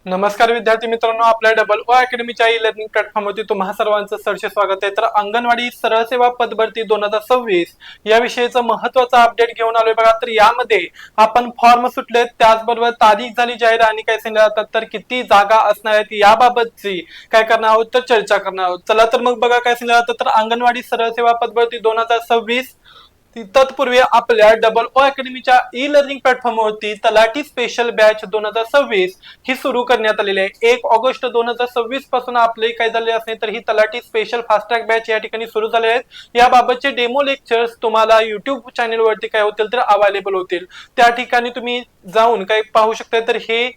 नमस्कार विद्यार्थी मित्रांनो, आपल्या डबल ओ अकॅडमीच्या ई लर्निंग प्लॅटफॉर्मवरती तुम्हा सर्वांचं सरसे स्वागत आहे। तर अंगणवाडी सरळ सेवा पदभरती 2026 या विषयीचं महत्त्वाचं अपडेट घेऊन आलोय बघा। तर यामध्ये आपण फॉर्म सुटले, त्याचबरोबर तारीख झाली जाहीर आणि काय सांगितलं जातात तर किती जागा असणार आहेत याबाबतची काय करणार आहोत तर चर्चा करणार आहोत। चला तर मग बघा काय सांगितलं जातं तर अंगणवाडी सरळ सेवा पदभरती 2026 तत्पूर्वी आपल्या डबल ओ अकॅडमीच्या ई लर्निंग प्लॅटफॉर्मवरती तलाठी स्पेशल बॅच 2026 ही सुरू करण्यात आलेली आहे। 1 ऑगस्ट 2026 पासून आपले काय झाले असणे तर ही तलाठी स्पेशल फास्ट ट्रॅक बॅच या ठिकाणी सुरू झाले आहेत। याबाबतचे डेमो लेक्चर्स तुम्हाला युट्यूब चॅनलवरती काय होतील तर अवेलेबल होतील, त्या ठिकाणी तुम्ही जाऊन काय पाहू शकता तर हे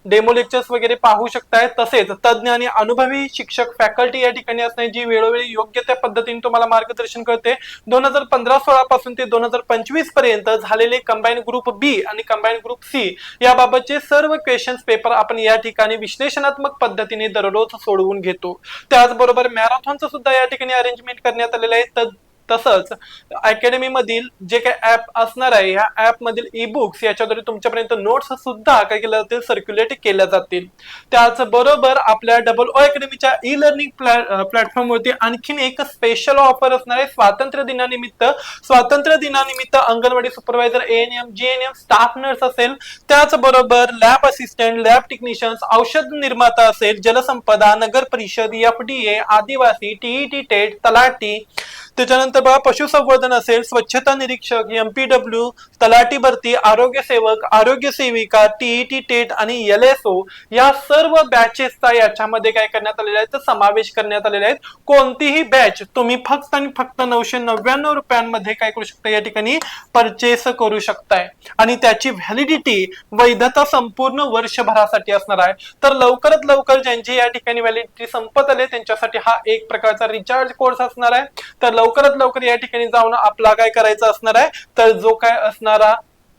डेमो लेक्चर्स वगैरे पाहू शकताय। तसेच तज्ञ आणि अनुभवी शिक्षक फॅकल्टी या ठिकाणी असणे जी वेळोवेळी योग्य त्या पद्धतीने तुम्हाला मार्गदर्शन करते। 2015-16 पासून ते 2025 पर्यंत झालेले कंबाईन ग्रुप बी आणि कंबाईन ग्रुप सी याबाबतचे सर्व क्वेश्चन्स पेपर आपण या ठिकाणी विश्लेषणात्मक पद्धतीने दररोज सोडवून घेतो। त्याचबरोबर मॅरेथॉनचं सुद्धा या ठिकाणी अरेंजमेंट करण्यात आलेलं आहे। तसंच अकॅडमी मधील जे काही ऍप असणार आहे ह्या ऍप मधील ई बुक्स याच्याद्वारे तुमच्यापर्यंत नोट्स सुद्धा काय केल्या जातील सर्क्युलेट केल्या जातील। त्याचबरोबर आपल्या डबल ओ अकॅडमीच्या ई लर्निंग प्लॅटफॉर्मवरती आणखीन एक स्पेशल ऑफर असणार आहे स्वातंत्र्य दिनानिमित्त। स्वातंत्र्य दिनानिमित्त anganwadi supervisor, ANM, GNM, staff nurse असेल, त्याचबरोबर लॅब असिस्टंट, लॅब टेक्निशियन्स, औषध निर्माता असेल, जलसंपदा, नगर परिषद, एफडीए, आदिवासी, टीईटी टेट, तलाठी, त्याच्यानंतर बघा पशुसंवर्धन असेल, स्वच्छता निरीक्षक, एमपीडब्ल्यू, तलाठी भरती, आरोग्य सेवक, आरोग्य सेविका, टीईटी टेट आणि एलएसओ या सर्व बॅचेसचा याच्यामध्ये काय करण्यात आलेला आहे तर समावेश करण्यात आलेला आहे। कोणतीही बॅच तुम्ही फक्त आणि फक्त 999 रुपयांमध्ये काय करू शकता या ठिकाणी परचेस करू शकताय आणि त्याची व्हॅलिडिटी वैधता संपूर्ण वर्षभरासाठी असणार आहे। तर लवकरात लवकर ज्यांची या ठिकाणी व्हॅलिडिटी संपत आले त्यांच्यासाठी हा एक प्रकारचा रिचार्ज कोर्स असणार आहे। तर लवकरात लवकर या ठिकाणी जाऊन आपला काय करायचं असणार आहे तर जो काय असणारा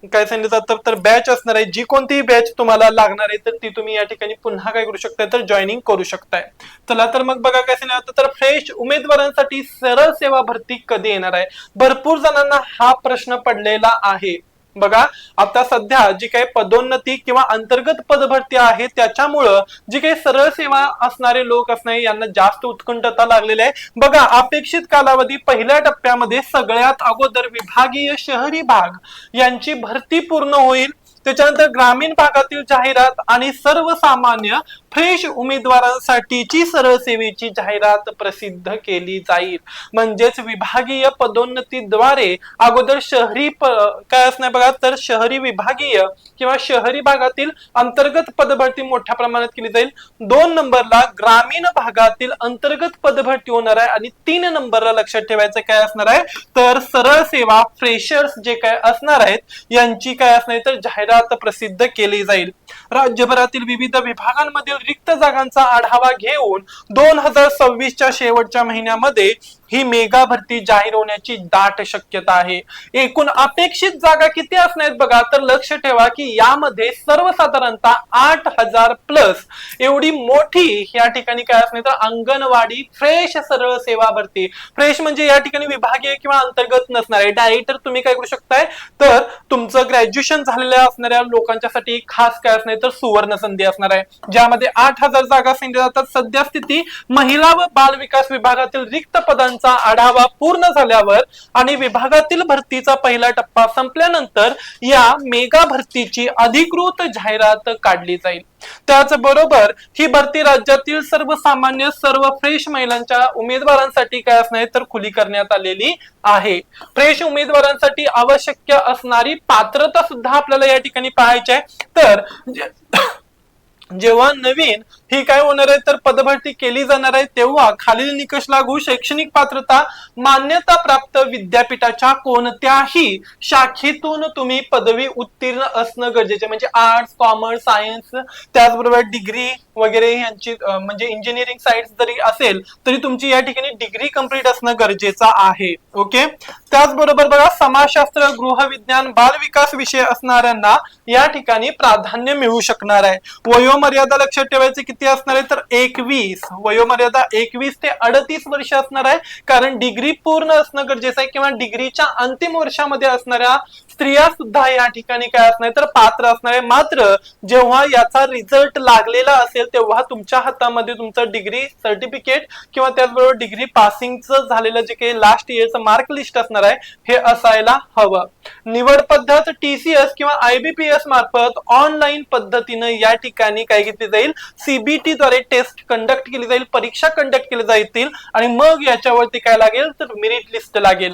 काय सांगितलं जातं तर बॅच असणार आहे, जी कोणतीही बॅच तुम्हाला लागणार आहे तर ती तुम्ही या ठिकाणी पुन्हा काय करू शकताय तर जॉईनिंग करू शकताय। चला तर मग बघा काय सांगितलं जातं तर फ्रेश उमेदवारांसाठी सरळ सेवा भरती कधी येणार आहे। भरपूर जणांना हा प्रश्न पडलेला आहे बघा। आता सध्या जी काही पदोन्नती किंवा अंतर्गत पदभरती आहे त्याच्यामुळं जी काही सरळ सेवा असणारे लोक असणारे यांना जास्त उत्कंठता लागलेली आहे बघा। अपेक्षित कालावधी पहिल्या टप्प्यामध्ये सगळ्यात अगोदर विभागीय शहरी भाग यांची भरती पूर्ण होईल, त्याच्यानंतर ग्रामीण भागातील जाहिरात आणि सर्वसामान्य फ्रेश उमेदवारांसाठीची सरळ सेवेची जाहिरात प्रसिद्ध केली जाईल। म्हणजेच विभागीय पदोन्नतीद्वारे अगोदर शहरी काय असणार बघा तर शहरी विभागीय किंवा शहरी भागातील अंतर्गत पदभरती मोठ्या प्रमाणात केली जाईल। 2 नंबरला ग्रामीण भागातील अंतर्गत पदभरती होणार आहे आणि 3 नंबरला लक्षात ठेवायचं काय असणार आहे तर सरळ सेवा फ्रेशर्स जे काय असणार आहेत यांची काय असणार तर जाहिरात प्रसिद्ध केली जाईल। राज्यभरातील विविध विभागांमधील रिक्त जागांचा आढावा घेऊन 2026 च्या शेवटच्या महिन्यामध्ये ही मेगा भरती जाहीर होण्याची दाट शक्यता आहे। एकूण अपेक्षित जागा किती असणार बघा तर लक्ष ठेवा की यामध्ये सर्वसाधारणतः 8000 प्लस एवढी मोठी या ठिकाणी काय असणार तर अंगणवाडी फ्रेश सरळ सेवा भरती। फ्रेश म्हणजे या ठिकाणी विभागीय किंवा अंतर्गत नसणार आहे, डायरेक्ट तुम्ही काय करू शकताय तर तुमचं ग्रॅज्युएशन झालेल्या असणाऱ्या लोकांच्यासाठी खास काय असणार तर सुवर्ण संधी असणार आहे, ज्यामध्ये 8000 जागा सांगितल्या जातात। सध्या स्थिती महिला व बाल विकास विभागातील रिक्त पदांचा आढावा पूर्ण झाल्यावर आणि विभागातील भरतीचा पहिला टप्पा संपल्यानंतर या मेगा भरतीची अधिकृत जाहिरात काढली जाईल। त्याचबरोबर ही भरती राज्यातील सर्वसामान्य सर्व फ्रेश महिलांच्या उमेदवारांसाठी काय असणार तर खुली करण्यात आलेली आहे। फ्रेश उमेदवारांसाठी आवश्यक असणारी पात्रता सुद्धा आपल्याला या ठिकाणी पाहायची आहे। तर जेव्हा नवीन ही काय होणार आहे तर पदभरती केली जाणार आहे तेव्हा खालील निकष लागू: शैक्षणिक पात्रता, मान्यता प्राप्त विद्यापीठाच्या कोणत्याही शाखेतून तुम्ही पदवी उत्तीर्ण असणं गरजेचे, म्हणजे आर्ट्स, कॉमर्स, सायन्स, त्याचबरोबर डिग्री वगैरे यांची म्हणजे इंजिनिअरिंग साइड जरी असेल तरी तुमची या ठिकाणी डिग्री कंप्लीट असणं गरजेचं आहे। ओके, त्याचबरोबर बघा समाजशास्त्र, गृहविज्ञान, बाल विकास विषय असणाऱ्यांना या ठिकाणी प्राधान्य मिळू शकणार आहे। वयोमर्यादा लक्षात ठेवायची किती असणार आहे तर 21, वयोमर्यादा 21 ते 38 वर्ष असणार आहे, कारण डिग्री पूर्ण असणं गरजेचं आहे किंवा डिग्रीच्या अंतिम वर्षामध्ये असणाऱ्या स्त्रिया सुद्धा या ठिकाणी काय असणार तर पात्र असणार आहे. मात्र जेव्हा याचा रिझल्ट लागलेला असेल तेव्हा तुमच्या हातामध्ये तुमचं डिग्री सर्टिफिकेट किंवा त्याचबरोबर डिग्री पासिंगचं झालेलं जे काही लास्ट इयरचं मार्क लिस्ट असणार आहे हे असायला हवं. निवड पद्धत TCS किंवा IBPS मार्फत ऑनलाईन पद्धतीने या ठिकाणी काय घेतली जाईल, CBT द्वारे टेस्ट कंडक्ट केली जाईल, परीक्षा कंडक्ट केली जाईल आणि मग याच्यावरती काय लागेल तर मेरिट लिस्ट लागेल.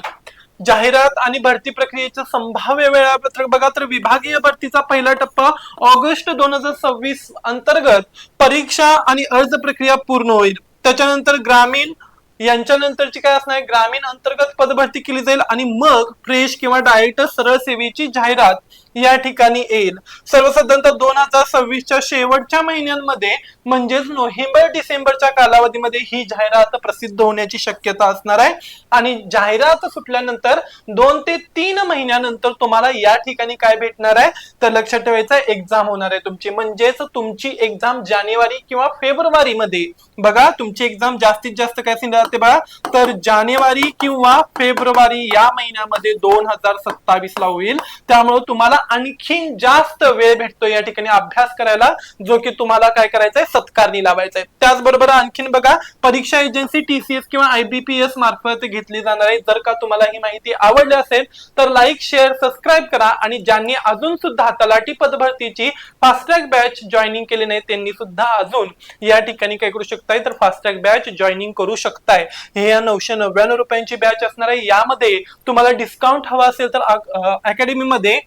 जाहिरात आणि भरती प्रक्रियेचं संभाव्य वेळापत्रक बघा तर विभागीय भरतीचा पहिला टप्पा ऑगस्ट 2026 अंतर्गत परीक्षा आणि अर्ज प्रक्रिया पूर्ण होईल. त्याच्यानंतर ग्रामीण यांच्यानंतरची काय असणार आहे, ग्रामीण अंतर्गत पदभरती केली जाईल आणि मग फ्रेश किंवा डायरेक्ट सरळ सेवेची जाहिरात या ठिकाणी येईल. सर्वसाधारणतः 2026च्या शेवटच्या महिन्यांमध्ये म्हणजेच नोव्हेंबर डिसेंबरच्या कालावधीमध्ये ही जाहिरात प्रसिद्ध होण्याची शक्यता असणार आहे आणि जाहिरात सुटल्यानंतर 2 ते 3 महिन्यानंतर तुम्हाला या ठिकाणी काय भेटणार आहे तर लक्षात ठेवायचं एक्झाम होणार आहे तुमची. म्हणजेच तुमची एक्झाम जानेवारी किंवा फेब्रुवारी मध्ये बघा, तुमची एक्झाम जास्तीत जास्त काय राहते बघा तर जानेवारी किंवा फेब्रुवारी या महिन्यामध्ये 2027 ला होईल. त्यामुळे तुम्हाला आणखीन जास्त वेळ भेटतो या ठिकाणी अभ्यास करायला, जो की तुम्हाला काय करायचंय सत्कारणी लावायचा आहे. त्याचबरोबर आणखीन बघा, परीक्षा एजन्सी TCS किंवा IBPS मार्फत घेतली जाणार आहे. जर का तुम्हाला ही माहिती आवडली असेल तर लाईक, शेअर, सबस्क्राईब करा आणि ज्यांनी अजून सुद्धा तलाठी पदभरतीची फास्ट ट्रॅक बॅच जॉईनिंग केली नाही त्यांनी सुद्धा अजून या ठिकाणी काय करू शकताय तर फास्ट ट्रॅक बॅच जॉईनिंग करू शकताय. हे या 999 रुपयांची बॅच असणार आहे. यामध्ये तुम्हाला डिस्काउंट हवा असेल तर अकॅडमी मध्ये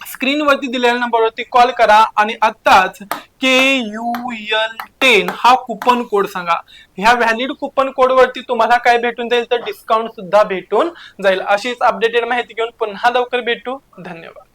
स्क्रीनवरती दिलेल्या नंबरवरती कॉल करा आणि आत्ताच KUL10 हा कुपन कोड सांगा. ह्या व्हॅलिड कुपन कोड वरती तुम्हाला काय भेटून जाईल तर डिस्काउंट सुद्धा भेटून जाईल. अशीच अपडेटेड माहिती घेऊन पुन्हा लवकर भेटू. धन्यवाद.